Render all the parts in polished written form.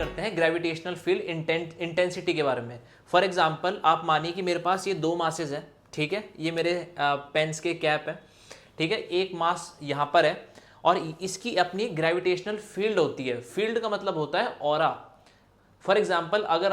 करते हैं gravitational field intensity के बारे में। फॉर एग्जांपल आप मानिए कि मेरे पास ये दो मासेस हैं, ठीक है, ये मेरे पेन्स के कैप है, ठीक है, एक मास यहाँ पर है और इसकी अपनी ग्रेविटेशनल फील्ड होती है। फील्ड का मतलब होता है ऑरा। फॉर एग्जाम्पल अगर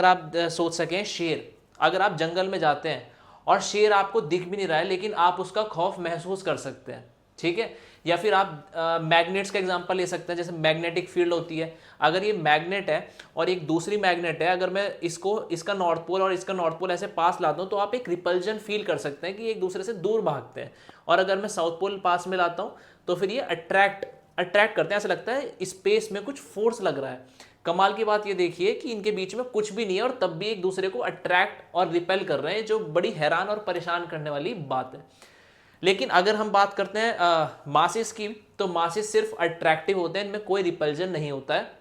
आप सोच सकें, शेर, अगर आप जंगल में जाते हैं और शेर आपको दिख भी नहीं रहा है लेकिन आप उसका खौफ महसूस कर सकते हैं, ठीक है। या फिर आप मैग्नेट्स का एग्जांपल ले सकते हैं, जैसे मैग्नेटिक फील्ड होती है। अगर ये मैग्नेट है और एक दूसरी मैग्नेट है, अगर मैं इसका नॉर्थ पोल और इसका नॉर्थ पोल ऐसे पास लाता हूँ तो आप एक रिपल्जन फील कर सकते हैं कि एक दूसरे से दूर भागते हैं। और अगर मैं साउथ पोल पास में लाता हूँ तो फिर ये अट्रैक्ट करते हैं, ऐसा लगता है स्पेस में कुछ फोर्स लग रहा है। कमाल की बात ये देखिए कि इनके बीच में कुछ भी नहीं है और तब भी एक दूसरे को अट्रैक्ट और रिपेल कर रहे हैं, जो बड़ी हैरान और परेशान करने वाली बात है। लेकिन अगर हम बात करते हैं मासेस की, तो मासेस सिर्फ अट्रैक्टिव होते हैं, इनमें कोई रिपल्जन नहीं होता है।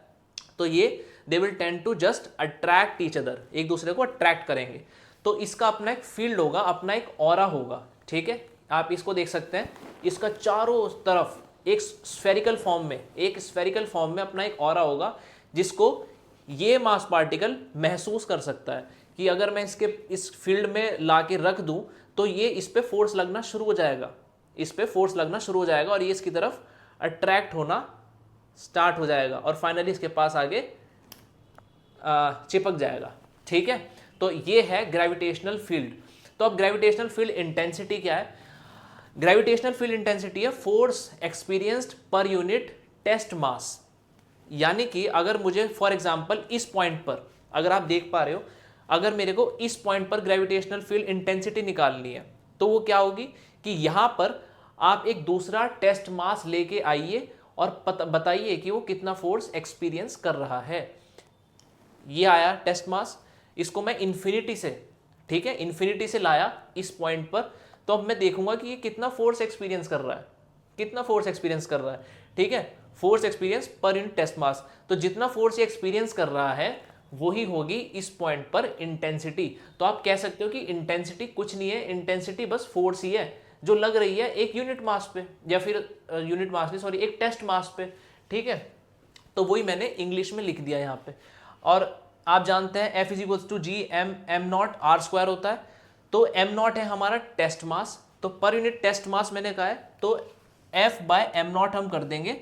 तो ये they will tend to just attract each other, एक दूसरे को अट्रैक्ट करेंगे। तो इसका अपना एक फील्ड होगा, अपना एक ऑरा होगा, ठीक है। आप इसको देख सकते हैं, इसका चारों तरफ एक स्फेरिकल फॉर्म में अपना एक ऑरा होगा, जिसको ये मास पार्टिकल महसूस कर सकता है कि अगर मैं इस फील्ड में ला के रख दूं तो ये इस पे फोर्स लगना शुरू हो जाएगा और ये इसकी तरफ अट्रैक्ट होना स्टार्ट हो जाएगा और फाइनली इसके पास आगे चिपक जाएगा, ठीक है। तो ये है ग्रेविटेशनल फील्ड। तो अब ग्रेविटेशनल फील्ड इंटेंसिटी क्या है? ग्रेविटेशनल फील्ड इंटेंसिटी है force experienced per unit test mass. यानी कि अगर मुझे फॉर एग्जांपल इस पॉइंट पर, अगर आप देख पा रहे हो, अगर मेरे को इस पॉइंट पर ग्रेविटेशनल फील्ड इंटेंसिटी निकालनी है तो वो क्या होगी कि यहां पर आप एक दूसरा टेस्ट मास लेके आइए और बताइए कि वो कितना फोर्स एक्सपीरियंस कर रहा है। ये आया टेस्ट मास, इसको मैं इन्फिनिटी से, ठीक है, इन्फिनिटी से लाया इस पॉइंट पर, तो अब मैं देखूंगा कि ये कितना फोर्स एक्सपीरियंस कर रहा है, ठीक है, force experience per unit test mass. तो जितना फोर्स ये एक्सपीरियंस कर रहा है वही होगी इस पॉइंट पर इंटेंसिटी। तो आप कह सकते हो कि इंटेंसिटी कुछ नहीं है, इंटेंसिटी बस फोर्स ही है जो लग रही है एक यूनिट मास पे, या फिर एक टेस्ट मास पे, ठीक है। तो वही मैंने इंग्लिश में लिख दिया यहाँ पे। और आप जानते हैं F=g m0r² होता है। तो m0 है हमारा टेस्ट मास, तो पर यूनिट टेस्ट मास मैंने कहा है, तो F/m0 हम कर देंगे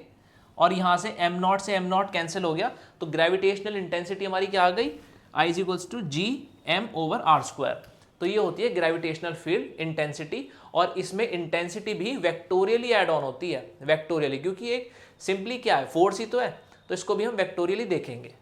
और यहां से m0 से m0 कैंसिल हो गया, तो ग्रेविटेशनल इंटेंसिटी हमारी क्या आ गई, I=gm/r²। तो ये होती है ग्रेविटेशनल फील्ड इंटेंसिटी। और इसमें इंटेंसिटी भी वेक्टोरियली ऐड ऑन होती है, वेक्टोरियली, क्योंकि एक सिंपली क्या है, फोर्स ही तो है, तो इसको भी हम वेक्टोरियली देखेंगे।